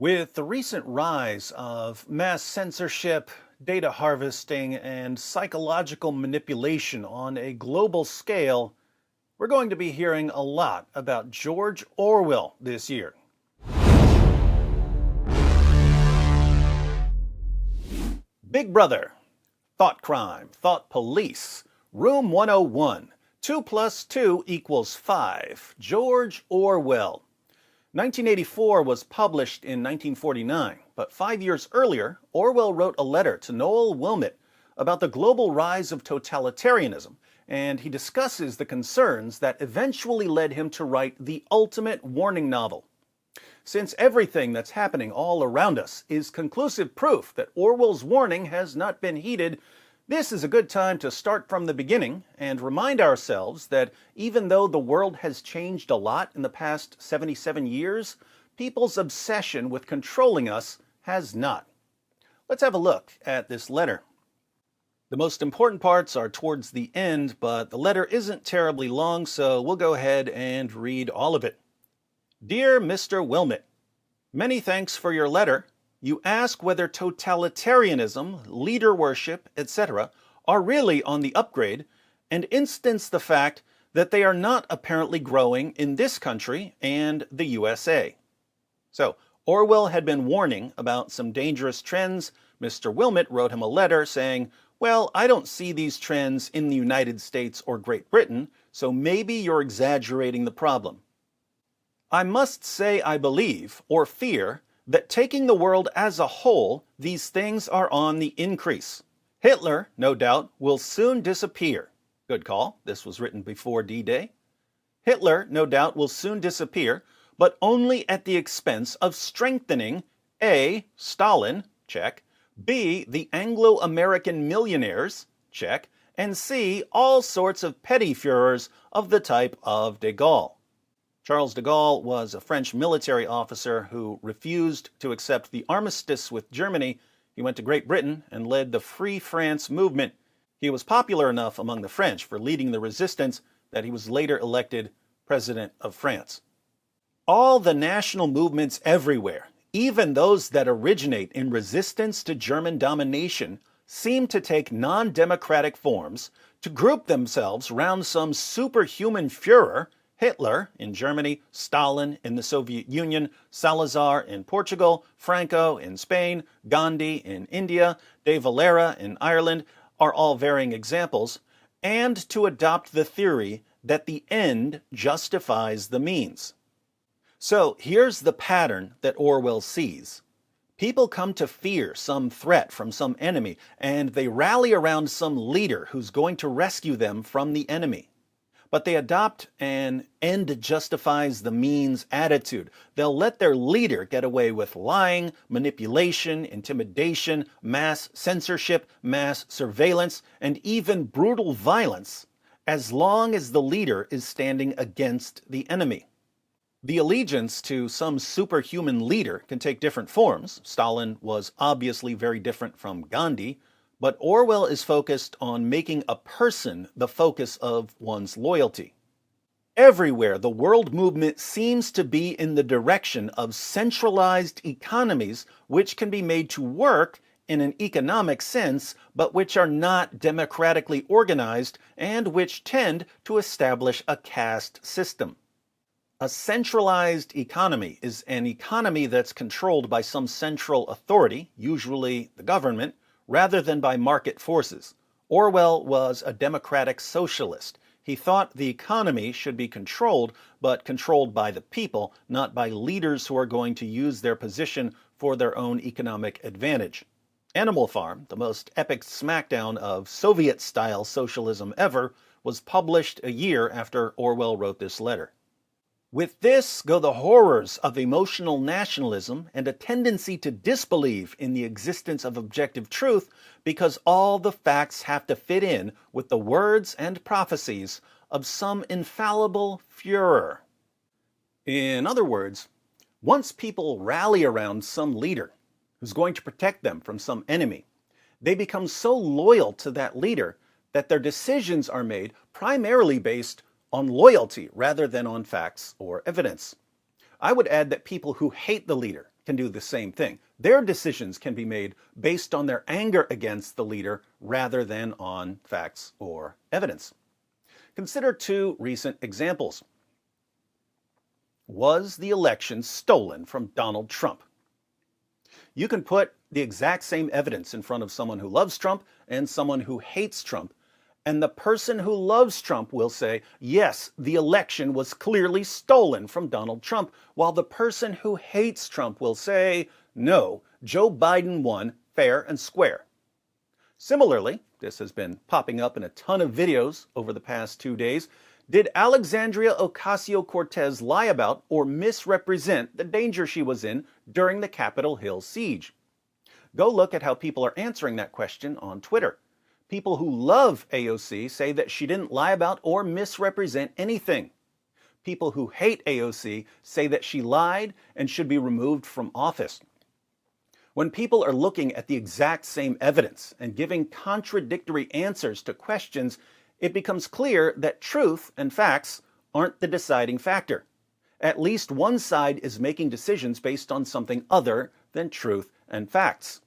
With the recent rise of mass censorship, data harvesting, and psychological manipulation on a global scale, we're going to be hearing a lot about George Orwell this year. Big Brother, Thought Crime, Thought Police, Room 101, 2 plus 2 equals 5, George Orwell. 1984 was published in 1949, but 5 years earlier, Orwell wrote a letter to Noel Wilmot about the global rise of totalitarianism, and he discusses the concerns that eventually led him to write the ultimate warning novel. Since everything that's happening all around us is conclusive proof that Orwell's warning has not been heeded, this is a good time to start from the beginning and remind ourselves that even though the world has changed a lot in the past 77 years, people's obsession with controlling us has not. Let's have a look at this letter. The most important parts are towards the end, but the letter isn't terribly long, so we'll go ahead and read all of it. Dear Mr. Wilmot, many thanks for your letter. You ask whether totalitarianism, leader worship, etc. are really on the upgrade, and instance the fact that they are not apparently growing in this country and the USA. So, Orwell had been warning about some dangerous trends. Mr. Wilmot wrote him a letter saying, well, I don't see these trends in the United States or Great Britain, so maybe you're exaggerating the problem. I must say I believe, or fear, that taking the world as a whole, these things are on the increase. Hitler, no doubt, will soon disappear. Good call. This was written before D-Day. Hitler, no doubt, will soon disappear, but only at the expense of strengthening A. Stalin, check, B. the Anglo-American millionaires, check, and C. all sorts of petty Führers of the type of de Gaulle. Charles de Gaulle was a French military officer who refused to accept the armistice with Germany. He went to Great Britain and led the Free France movement. He was popular enough among the French for leading the resistance that he was later elected President of France. All the national movements everywhere, even those that originate in resistance to German domination, seem to take non-democratic forms to group themselves round some superhuman Führer, Hitler in Germany, Stalin in the Soviet Union, Salazar in Portugal, Franco in Spain, Gandhi in India, De Valera in Ireland are all varying examples, and to adopt the theory that the end justifies the means. So here's the pattern that Orwell sees. People come to fear some threat from some enemy, and they rally around some leader who's going to rescue them from the enemy. But they adopt an end justifies the means attitude. They'll let their leader get away with lying, manipulation, intimidation, mass censorship, mass surveillance, and even brutal violence, as long as the leader is standing against the enemy. The allegiance to some superhuman leader can take different forms. Stalin was obviously very different from Gandhi, but Orwell is focused on making a person the focus of one's loyalty. Everywhere, the world movement seems to be in the direction of centralized economies which can be made to work in an economic sense, but which are not democratically organized and which tend to establish a caste system. A centralized economy is an economy that's controlled by some central authority, usually the government, rather than by market forces. Orwell was a democratic socialist. He thought the economy should be controlled, but controlled by the people, not by leaders who are going to use their position for their own economic advantage. Animal Farm, the most epic smackdown of Soviet-style socialism ever, was published a year after Orwell wrote this letter. With this go the horrors of emotional nationalism and a tendency to disbelieve in the existence of objective truth because all the facts have to fit in with the words and prophecies of some infallible Führer. In other words, once people rally around some leader who's going to protect them from some enemy, they become so loyal to that leader that their decisions are made primarily based on loyalty rather than on facts or evidence. I would add that people who hate the leader can do the same thing. Their decisions can be made based on their anger against the leader rather than on facts or evidence. Consider two recent examples. Was the election stolen from Donald Trump? You can put the exact same evidence in front of someone who loves Trump and someone who hates Trump, and the person who loves Trump will say, yes, the election was clearly stolen from Donald Trump, while the person who hates Trump will say, no, Joe Biden won fair and square. Similarly, this has been popping up in a ton of videos over the past 2 days. Did Alexandria Ocasio-Cortez lie about or misrepresent the danger she was in during the Capitol Hill siege? Go look at how people are answering that question on Twitter. People who love AOC say that she didn't lie about or misrepresent anything. People who hate AOC say that she lied and should be removed from office. When people are looking at the exact same evidence and giving contradictory answers to questions, it becomes clear that truth and facts aren't the deciding factor. At least one side is making decisions based on something other than truth and facts.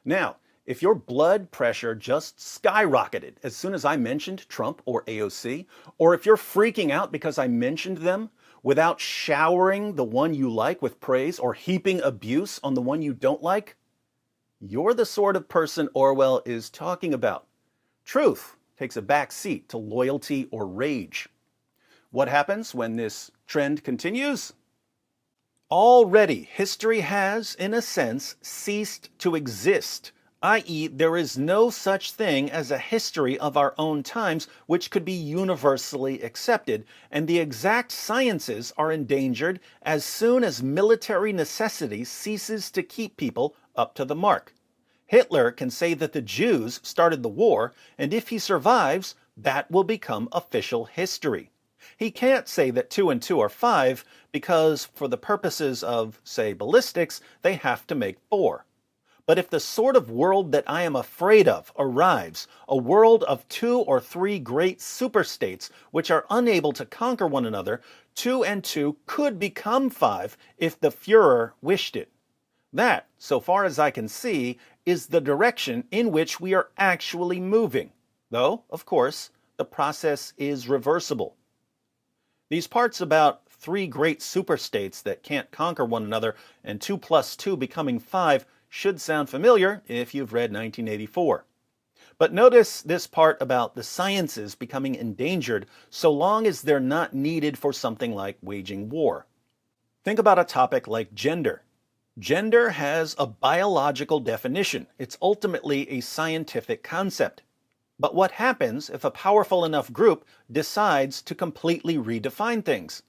Now, if your blood pressure just skyrocketed as soon as I mentioned Trump or AOC, or if you're freaking out because I mentioned them without showering the one you like with praise or heaping abuse on the one you don't like, you're the sort of person Orwell is talking about. Truth takes a back seat to loyalty or rage. What happens when this trend continues? Already, history has, in a sense, ceased to exist, i.e., there is no such thing as a history of our own times which could be universally accepted, and the exact sciences are endangered as soon as military necessity ceases to keep people up to the mark. Hitler can say that the Jews started the war, and if he survives, that will become official history. He can't say that 2 and 2 are 5 because, for the purposes of, say, ballistics, they have to make 4. But if the sort of world that I am afraid of arrives, a world of 2 or 3 great superstates which are unable to conquer one another, 2 and 2 could become 5 if the Führer wished it. That, so far as I can see, is the direction in which we are actually moving, though, of course, the process is reversible. These parts about 3 great superstates that can't conquer one another and 2 plus 2 becoming 5 should sound familiar if you've read 1984. But notice this part about the sciences becoming endangered so long as they're not needed for something like waging war. Think about a topic like gender. Gender has a biological definition. It's ultimately a scientific concept. But what happens if a powerful enough group decides to completely redefine things?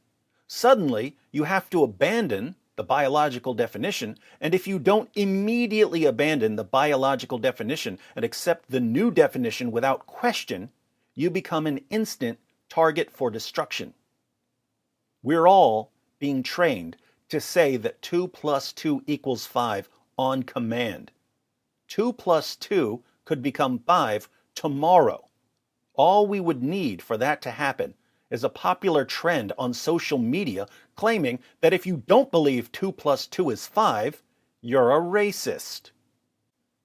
Suddenly, you have to abandon the biological definition, and if you don't immediately abandon the biological definition and accept the new definition without question, you become an instant target for destruction. We're all being trained to say that 2 plus 2 equals 5 on command. 2 plus 2 could become 5 tomorrow. All we would need for that to happen is a popular trend on social media claiming that if you don't believe 2 plus 2 is 5, you're a racist.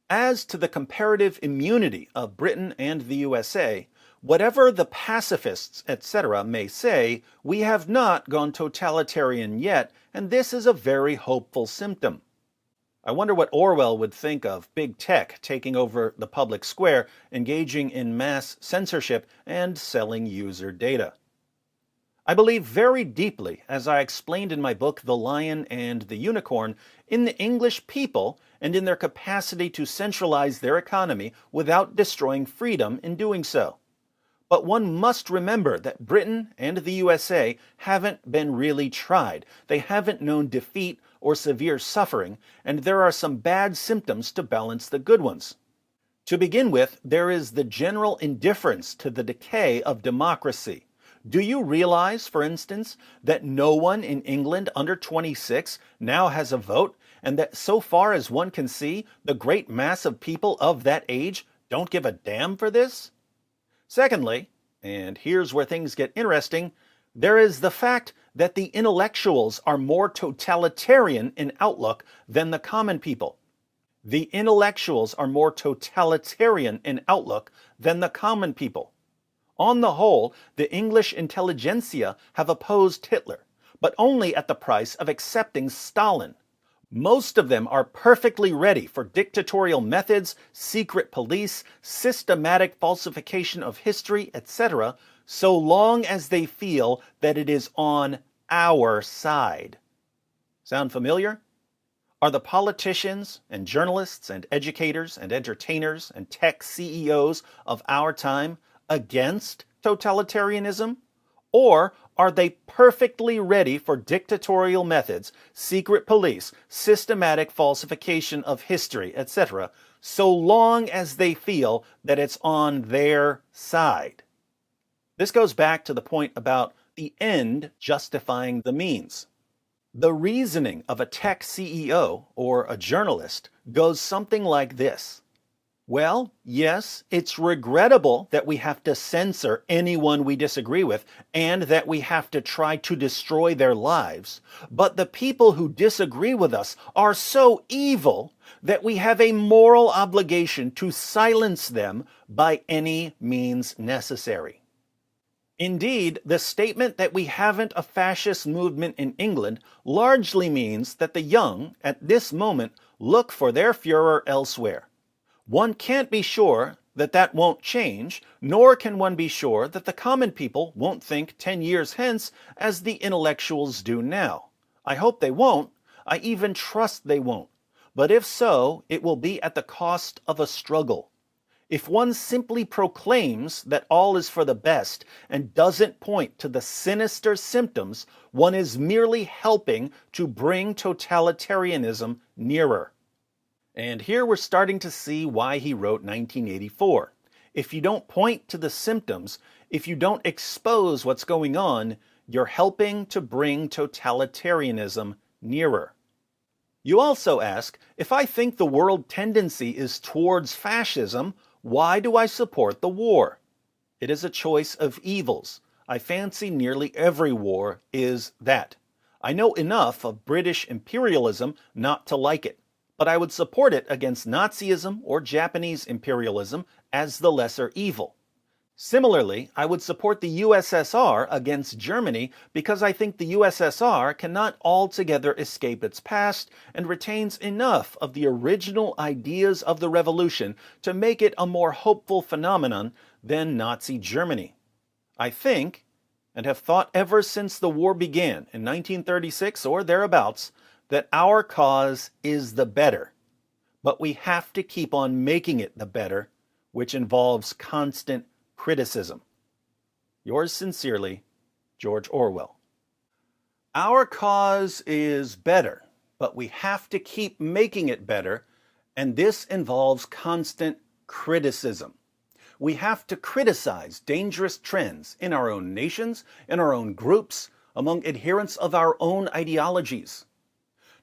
As to the comparative immunity of Britain and the USA, whatever the pacifists, etc., may say, we have not gone totalitarian yet, and this is a very hopeful symptom. I wonder what Orwell would think of big tech taking over the public square, engaging in mass censorship, and selling user data. I believe very deeply, as I explained in my book The Lion and the Unicorn, in the English people and in their capacity to centralize their economy without destroying freedom in doing so. But one must remember that Britain and the USA haven't been really tried. They haven't known defeat or severe suffering, and there are some bad symptoms to balance the good ones. To begin with, there is the general indifference to the decay of democracy. Do you realize, for instance, that no one in England under 26 now has a vote, and that so far as one can see, the great mass of people of that age don't give a damn for this? Secondly, and here's where things get interesting, there is the fact that the intellectuals are more totalitarian in outlook than the common people. The intellectuals are more totalitarian in outlook than the common people. On the whole, the English intelligentsia have opposed Hitler, but only at the price of accepting Stalin. Most of them are perfectly ready for dictatorial methods, secret police, systematic falsification of history, etc., so long as they feel that it is on our side. Sound familiar? Are the politicians and journalists and educators and entertainers and tech CEOs of our time against totalitarianism? Or are they perfectly ready for dictatorial methods, secret police, systematic falsification of history, etc., so long as they feel that it's on their side? This goes back to the point about the end justifying the means. The reasoning of a tech CEO or a journalist goes something like this. Well, yes, it's regrettable that we have to censor anyone we disagree with and that we have to try to destroy their lives, but the people who disagree with us are so evil that we have a moral obligation to silence them by any means necessary. Indeed, the statement that we haven't a fascist movement in England largely means that the young, at this moment, look for their Führer elsewhere. One can't be sure that that won't change, nor can one be sure that the common people won't think 10 years hence as the intellectuals do now. I hope they won't. I even trust they won't. But if so, it will be at the cost of a struggle. If one simply proclaims that all is for the best and doesn't point to the sinister symptoms, one is merely helping to bring totalitarianism nearer. And here we're starting to see why he wrote 1984. If you don't point to the symptoms, if you don't expose what's going on, you're helping to bring totalitarianism nearer. You also ask, if I think the world tendency is towards fascism, why do I support the war? It is a choice of evils. I fancy nearly every war is that. I know enough of British imperialism not to like it, but I would support it against Nazism or Japanese imperialism as the lesser evil. Similarly, I would support the USSR against Germany because I think the USSR cannot altogether escape its past and retains enough of the original ideas of the revolution to make it a more hopeful phenomenon than Nazi Germany. I think, and have thought ever since the war began in 1936 or thereabouts, that our cause is the better. But we have to keep on making it the better, which involves constant criticism. Yours sincerely, George Orwell. Our cause is better, but we have to keep making it better, and this involves constant criticism. We have to criticize dangerous trends in our own nations, in our own groups, among adherents of our own ideologies.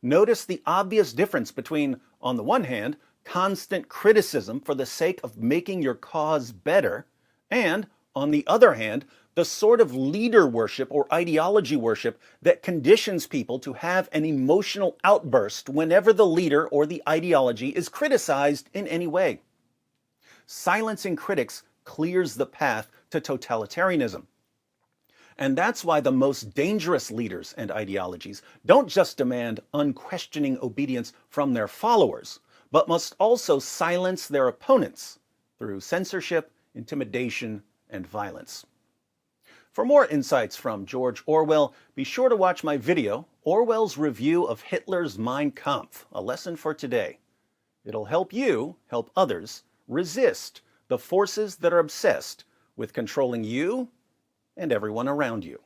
Notice the obvious difference between, on the one hand, constant criticism for the sake of making your cause better, and, on the other hand, the sort of leader worship or ideology worship that conditions people to have an emotional outburst whenever the leader or the ideology is criticized in any way. Silencing critics clears the path to totalitarianism. And that's why the most dangerous leaders and ideologies don't just demand unquestioning obedience from their followers, but must also silence their opponents through censorship, intimidation, and violence. For more insights from George Orwell, be sure to watch my video, Orwell's Review of Hitler's Mein Kampf, A Lesson for Today. It'll help you help others resist the forces that are obsessed with controlling you and everyone around you.